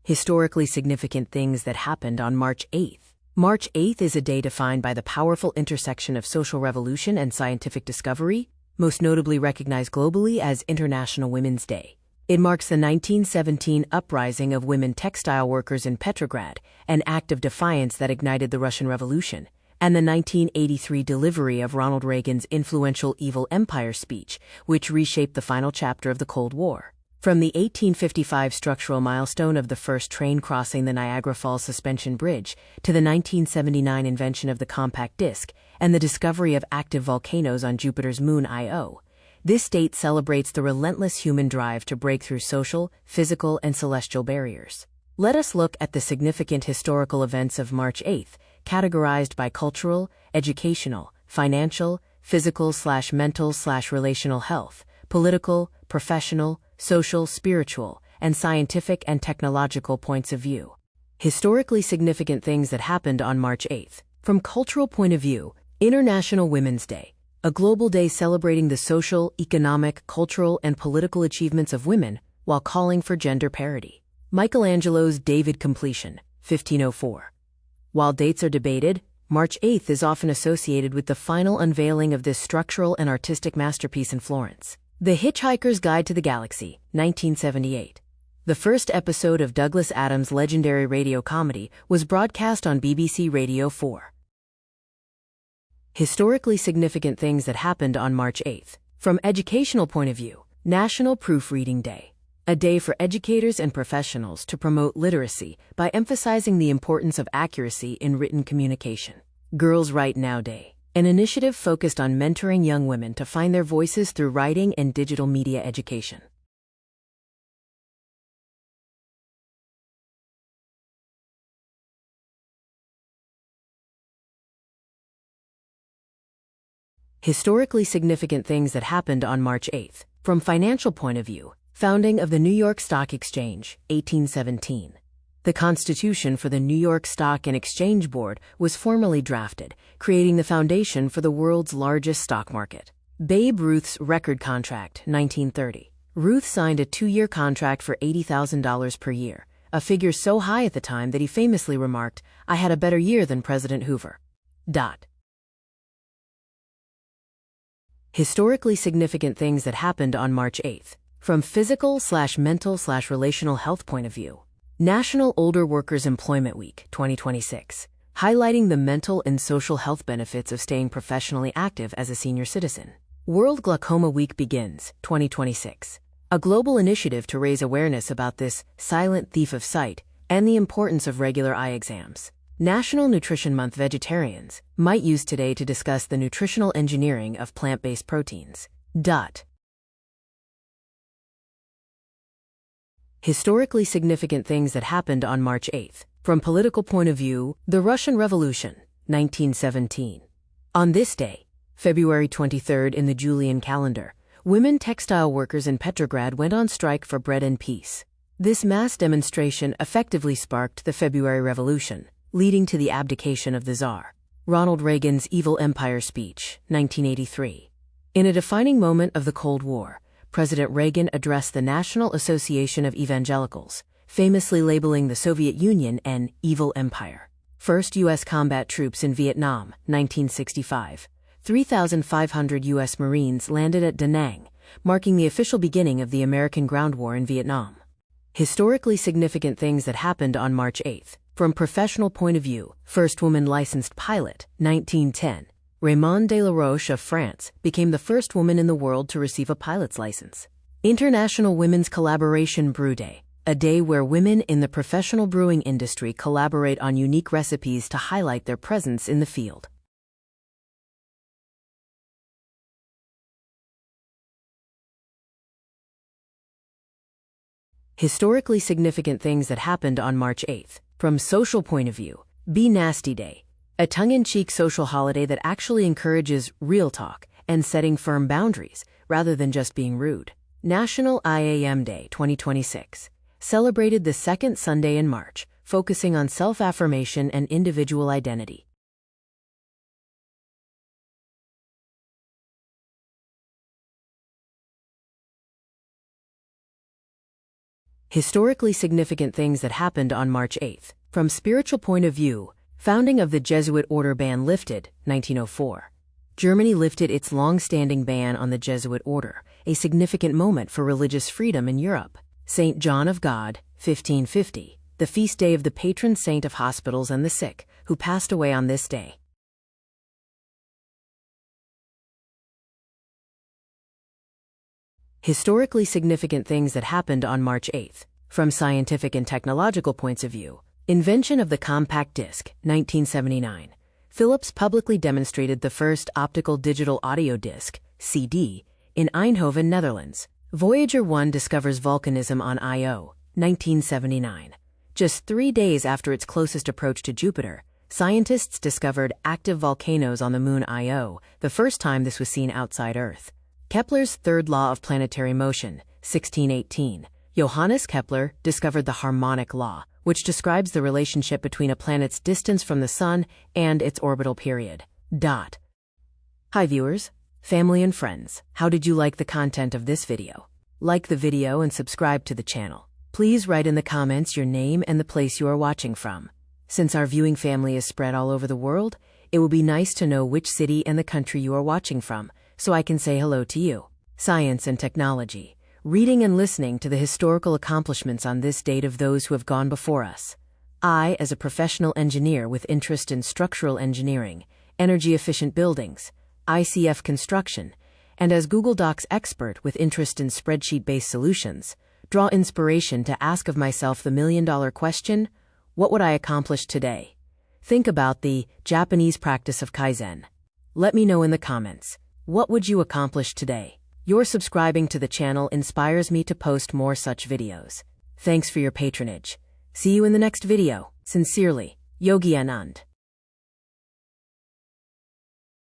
Historically significant things that happened on March 8th. March 8th is a day defined by the powerful intersection of social revolution and scientific discovery, most notably recognized globally as International Women's Day. It marks the 1917 uprising of women textile workers in Petrograd, an act of defiance that ignited the Russian Revolution, and the 1983 delivery of Ronald Reagan's influential Evil Empire speech, which reshaped the final chapter of the Cold War. From the 1855 structural milestone of the first train crossing the Niagara Falls Suspension Bridge to the 1979 invention of the compact disc and the discovery of active volcanoes on Jupiter's moon Io, this date celebrates the relentless human drive to break through social, physical, and celestial barriers. Let us look at the significant historical events of March 8th, categorized by cultural, educational, financial, physical/mental/relational health, political, professional, social, spiritual, and scientific and technological points of view. Historically significant things that happened on March 8th. From cultural point of view, International Women's Day, a global day celebrating the social, economic, cultural, and political achievements of women while calling for gender parity. Michelangelo's David Completion, 1504. While dates are debated, March 8th is often associated with the final unveiling of this structural and artistic masterpiece in Florence. The Hitchhiker's Guide to the Galaxy, 1978. The first episode of Douglas Adams' legendary radio comedy was broadcast on BBC Radio 4. Historically significant things that happened on March 8th. From educational point of view, National Proofreading Day, a day for educators and professionals to promote literacy by emphasizing the importance of accuracy in written communication. Girls Write Now Day, an initiative focused on mentoring young women to find their voices through writing and digital media education. Historically significant things that happened on March 8th. From financial point of view, founding of the New York Stock Exchange, 1817. The Constitution for the New York Stock and Exchange Board was formally drafted, creating the foundation for the world's largest stock market. Babe Ruth's record contract, 1930. Ruth signed a 2-year contract for $80,000 per year, a figure so high at the time that he famously remarked, "I had a better year than President Hoover." Historically significant things that happened on March 8th. From physical/mental/relational health point of view, National Older Workers Employment Week, 2026, highlighting the mental and social health benefits of staying professionally active as a senior citizen. World Glaucoma Week begins, 2026, a global initiative to raise awareness about this silent thief of sight and the importance of regular eye exams. National Nutrition Month. Vegetarians might use today to discuss the nutritional engineering of plant-based proteins. Historically significant things that happened on March 8th. From political point of view, the Russian Revolution, 1917. On this day, February 23rd in the Julian calendar, women textile workers in Petrograd went on strike for bread and peace. This mass demonstration effectively sparked the February Revolution, leading to the abdication of the Tsar. Ronald Reagan's Evil Empire speech, 1983. In a defining moment of the Cold War, President Reagan addressed the National Association of Evangelicals, famously labeling the Soviet Union an evil empire. First U.S. combat troops in Vietnam, 1965. 3,500 U.S. Marines landed at Da Nang, marking the official beginning of the American ground war in Vietnam. Historically significant things that happened on March 8th. From professional point of view, first woman licensed pilot, 1910. Raymond de la Roche of France became the first woman in the world to receive a pilot's license. International Women's Collaboration Brew Day, a day where women in the professional brewing industry collaborate on unique recipes to highlight their presence in the field. Historically significant things that happened on March 8th. From social point of view, Be Nasty Day, a tongue-in-cheek social holiday that actually encourages real talk and setting firm boundaries rather than just being rude. National I Am Day, 2026, celebrated the second Sunday in March, focusing on self-affirmation and individual identity. Historically significant things that happened on March 8th. From spiritual point of view, founding of the Jesuit order ban lifted, 1904. Germany lifted its long-standing ban on the Jesuit order, a significant moment for religious freedom in Europe. St. John of God, 1550, the feast day of the patron saint of hospitals and the sick, who passed away on this day. Historically significant things that happened on March 8th. From scientific and technological points of view, invention of the compact disc, 1979. Philips publicly demonstrated the first optical digital audio disc, CD, in Eindhoven, Netherlands. Voyager 1 discovers volcanism on Io, 1979. Just 3 days after its closest approach to Jupiter, scientists discovered active volcanoes on the moon Io, the first time this was seen outside Earth. Kepler's third law of planetary motion, 1618. Johannes Kepler discovered the harmonic law, which describes the relationship between a planet's distance from the Sun and its orbital period. Hi viewers, family and friends, how did you like the content of this video? Like the video and subscribe to the channel. Please write in the comments your name and the place you are watching from. Since our viewing family is spread all over the world, it will be nice to know which city and the country you are watching from, so I can say hello to you. Science and technology. Reading and listening to the historical accomplishments on this date of those who have gone before us. I, as a professional engineer with interest in structural engineering, energy-efficient buildings, ICF construction, and as Google Docs expert with interest in spreadsheet-based solutions, draw inspiration to ask of myself the million-dollar question, what would I accomplish today? Think about the Japanese practice of Kaizen. Let me know in the comments. What would you accomplish today? Your subscribing to the channel inspires me to post more such videos. Thanks for your patronage. See you in the next video. Sincerely, Yogi Anand.